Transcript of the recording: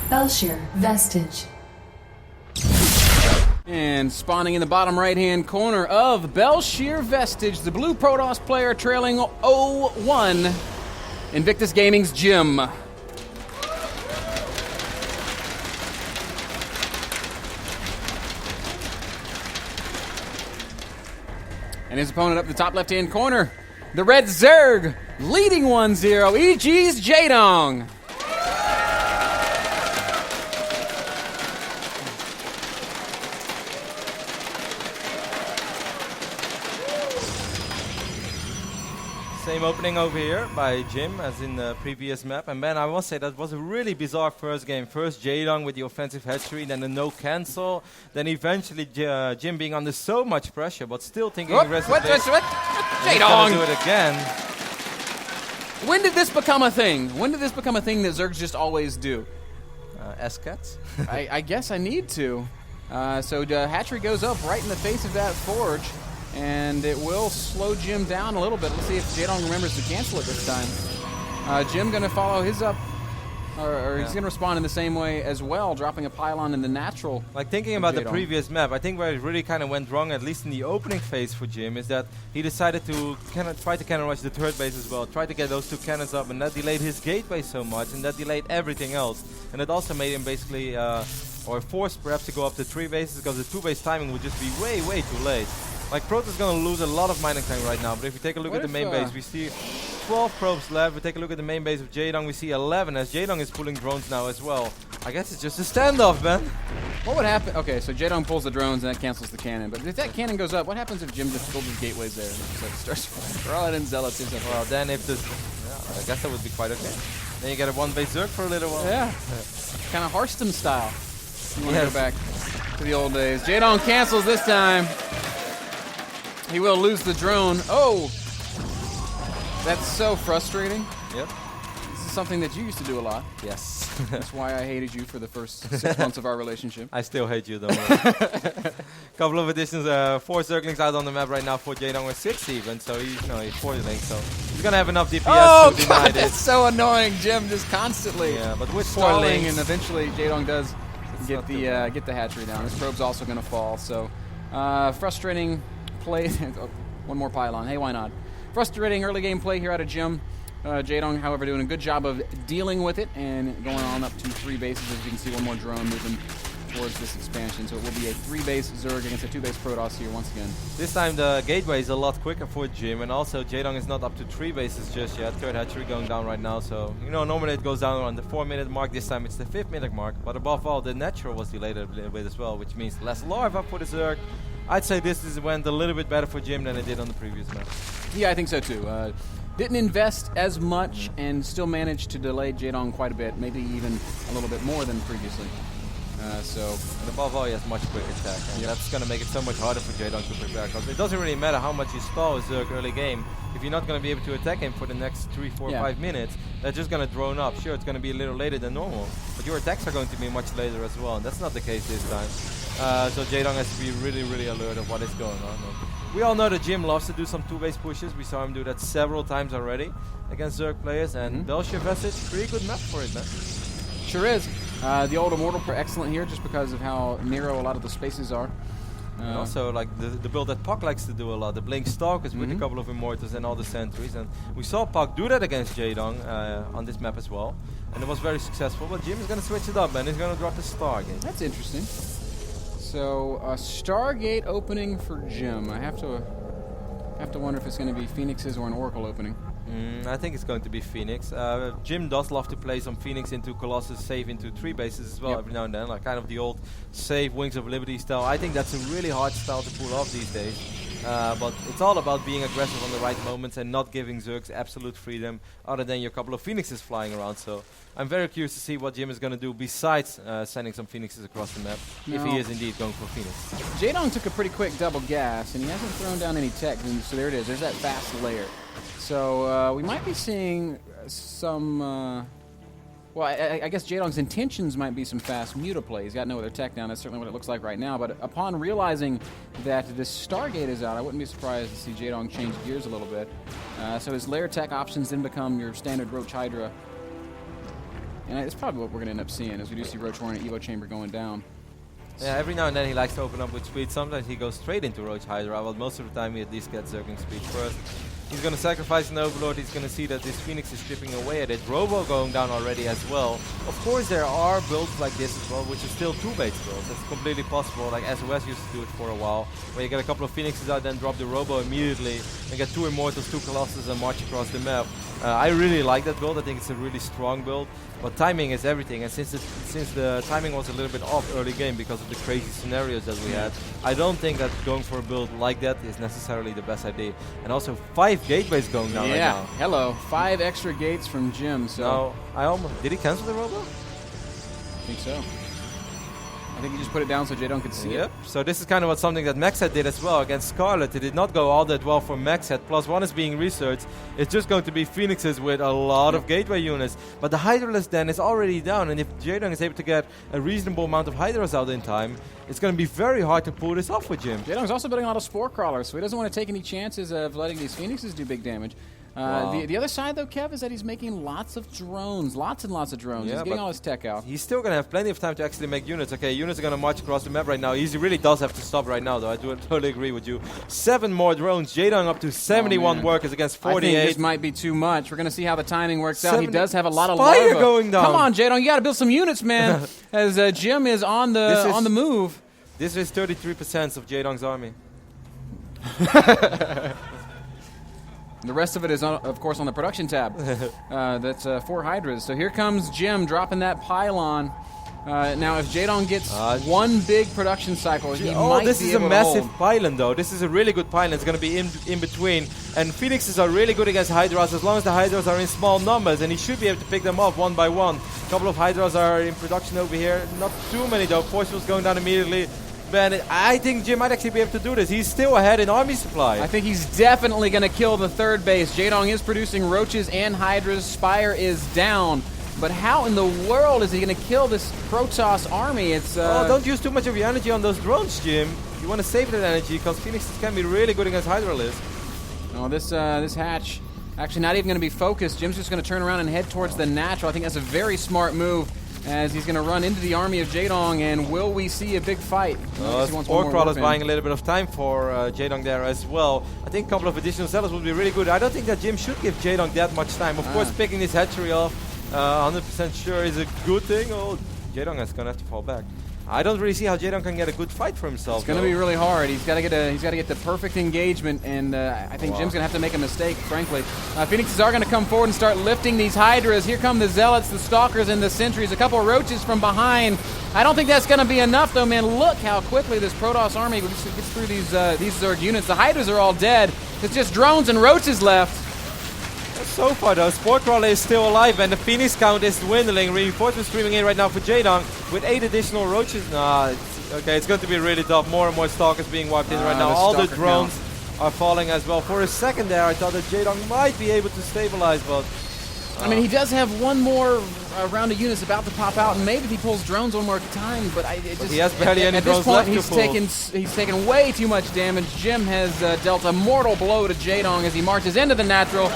Belshire Vestige. And spawning in the bottom right-hand corner of Belshire Vestige, the blue Protoss player trailing 0-1, Invictus Gaming's Jim. And his opponent up in the top left-hand corner, the red Zerg, leading 1-0, EG's Jaedong. Same opening over here by Jim as in the previous map. And man, I must say that was a really bizarre first game. First Jaedong with the offensive hatchery, then the no cancel. Then eventually Jim being under so much pressure, but still thinking aggressively. What? Jaedong! Do it again. When did this become a thing? When did this become a thing that Zergs just always do? S-Cats? I guess I need to. So the hatchery goes up right in the face of that forge. And it will slow Jim down a little bit. Let's see if Jaedong remembers to cancel it this time. Jim going to follow his up, or he's going to respond in the same way as well, dropping a pylon in the natural. Like thinking about the previous map, I think where it really kind of went wrong, at least in the opening phase for Jim, is that he decided to try to cannon rush the third base as well, try to get those two cannons up, and that delayed his gateway so much, and that delayed everything else. And it also made him basically, or forced perhaps to go up to 3 bases, because the 2-base timing would just be way, way too late. Like, Protoss is going to lose a lot of mining time right now, but if we take a look at the main base, we see 12 probes left. We take a look at the main base of Jaedong, we see 11, as Jaedong is pulling drones now as well. I guess it's just a standoff, man. What would happen? Okay, so Jaedong pulls the drones and that cancels the cannon. But if that cannon goes up, what happens if Jim just builds his gateways there? So it starts throwing in zealots and stuff. Well, then if this... Yeah, I guess that would be quite okay. Then you get a 1-base Zerg for a little while. Yeah. Kind of Hearthstone style. You want to go back to the old days. Jaedong cancels this time. He will lose the drone. Oh! That's so frustrating. Yep. This is something that you used to do a lot. Yes. That's why I hated you for the first 6 months of our relationship. I still hate you, though. Couple of additions. 4 Zerglings out on the map right now for Jaedong with 6 even. So he's 4-ling. So he's going to have enough DPS to deny this. That's so annoying, Jim, just constantly. Yeah, but with 4 links, and eventually Jaedong does get the hatchery down. His probe's also going to fall. So frustrating play. One more pylon. Hey, why not? Frustrating early game play here out of Jim. Jaedong, however, doing a good job of dealing with it and going on up to 3 bases. As you can see, one more drone moving towards this expansion. So it will be a 3-base Zerg against a 2-base Protoss here once again. This time the gateway is a lot quicker for Jim, and also Jaedong is not up to 3 bases just yet. Third hatchery going down right now, so normally it goes down around the 4-minute mark. This time it's the 5-minute mark, but above all, the natural was delayed a little bit as well, which means less larva for the Zerg. I'd say this went a little bit better for Jim than it did on the previous map. Yeah, I think so too. Didn't invest as much and still managed to delay Jaedong quite a bit, maybe even a little bit more than previously. And above all, he has much quicker attack, and that's going to make it so much harder for Jaedong to prepare, because it doesn't really matter how much you stall a Zerg early game. If you're not going to be able to attack him for the next 3, 4, 5 minutes, they're just going to drone up. Sure, it's going to be a little later than normal, but your attacks are going to be much later as well, and that's not the case this time. So Jaedong has to be really, really alert of what is going on. And we all know that Jim loves to do some 2-base pushes. We saw him do that several times already against Zerg players, and Belshire Vestige, pretty good map for it, man. Sure is. The old Immortal are excellent here just because of how narrow a lot of the spaces are. And also, like the build that Puck likes to do a lot, the Blink Stalkers with a couple of Immortals and all the sentries. And we saw Puck do that against Jaedong on this map as well. And it was very successful, but Jim is going to switch it up and he's going to drop the Stargate. That's interesting. So, Stargate opening for Jim. I have to wonder if it's going to be Phoenix's or an Oracle opening. I think it's going to be Phoenix. Jim does love to play some Phoenix into Colossus, save into 3 bases as well every now and then, like kind of the old save Wings of Liberty style. I think that's a really hard style to pull off these days. But it's all about being aggressive on the right moments and not giving Zergs absolute freedom other than your couple of Phoenixes flying around. So I'm very curious to see what Jim is going to do besides sending some Phoenixes across the map, if he is indeed going for Phoenix. Jaedong took a pretty quick double gas, and he hasn't thrown down any tech, so there it is. There's that fast layer. So we might be seeing some... well, I guess Jaedong's intentions might be some fast Mutaplay. He's got no other tech down. That's certainly what it looks like right now. But upon realizing that this Stargate is out, I wouldn't be surprised to see Jaedong change gears a little bit. So his layer tech options then become your standard Roach Hydra And it's probably what we're going to end up seeing, as we do see Roach Hornet Evo Chamber going down. Yeah, every now and then he likes to open up with speed. Sometimes he goes straight into Roach Hydra, but most of the time he at least gets Zergling speed first. He's going to sacrifice an Overlord. He's going to see that this Phoenix is chipping away at it. Robo going down already as well. Of course, there are builds like this as well, which is still 2-base builds. That's completely possible. Like SOS used to do it for a while, where you get a couple of Phoenixes out, then drop the Robo immediately, and get 2 Immortals, 2 Colossus, and march across the map. I really like that build. I think it's a really strong build. But timing is everything, and since the timing was a little bit off early game because of the crazy scenarios that we had, I don't think that going for a build like that is necessarily the best idea. And also 5 gateways going down right now. Hello, 5 extra gates from Jim. So no, I almost did he cancel the Robo? I think so. I think he just put it down so Jaedong could see it. So this is kind of something that Maxhead did as well against Scarlet. It did not go all that well for Maxhead. +1 is being researched. It's just going to be Phoenixes with a lot of gateway units. But the Hydralist then is already down, and if Jaedong is able to get a reasonable amount of Hydras out in time, it's going to be very hard to pull this off with Jim. Jaedong's also building a lot of Spore Crawlers, so he doesn't want to take any chances of letting these Phoenixes do big damage. The other side, though, Kev, is that he's making lots of drones. Lots and lots of drones. Yeah, he's getting all his tech out. He's still going to have plenty of time to actually make units. Okay, units are going to march across the map right now. He really does have to stop right now, though. I do totally agree with you. 7 more drones. Jaedong up to 71 workers against 48. I think this might be too much. We're going to see how the timing works out. He does have a lot of Spire larva. going down. Come on, Jaedong. You got to build some units, man. As Jim is on the move. This is 33% of Jaedong's army. The rest of it is, of course, on the production tab. That's 4 Hydras. So here comes Jim dropping that pylon. Now, if Jaedong gets one big production cycle, he might this be is able a massive to hold. pylon, though. This is a really good pylon. It's going to be in between. And Phoenixes are really good against Hydras as long as the Hydras are in small numbers. And he should be able to pick them off one by one. A couple of Hydras are in production over here. Not too many, though. Force Field's going down immediately. Man, I think Jim might actually be able to do this. He's still ahead in army supply. I think he's definitely going to kill the 3rd base. Jaedong is producing Roaches and Hydras. Spire is down. But how in the world is he going to kill this Protoss army? It's don't use too much of your energy on those drones, Jim. You want to save that energy because Phoenixes can be really good against Hydralisk. Oh, this hatch actually not even going to be focused. Jim's just going to turn around and head towards the natural. I think that's a very smart move, as he's going to run into the army of Jaedong, and will we see a big fight? Spore Crawler's buying a little bit of time for Jaedong there as well. I think a couple of additional sellers would be really good. I don't think that Jim should give Jaedong that much time. Of course, picking this hatchery off 100% sure is a good thing. Oh, Jaedong is going to have to fall back. I don't really see how Jaedong can get a good fight for himself. It's going to be really hard. He's got to get the perfect engagement, and I think Jim's going to have to make a mistake, frankly. Phoenixes are going to come forward and start lifting these Hydras. Here come the Zealots, the Stalkers, and the Sentries. A couple of Roaches from behind. I don't think that's going to be enough, though, man. Look how quickly this Protoss army gets through these Zerg units. The Hydras are all dead. It's just drones and Roaches left. So far, though, Spore Crawler is still alive, and the Phoenix count is dwindling. Reinforcements streaming in right now for Jaedong with 8 additional Roaches. It's going to be really tough. More and more Stalkers being wiped in right now. All the drones are falling as well. For a second there, I thought that Jaedong might be able to stabilize, but... I mean, he does have one more round of units about to pop out, and maybe if he pulls drones one more time, but he has barely any drones left to pull. He's taken way too much damage. Jim has dealt a mortal blow to Jaedong as he marches into the natural.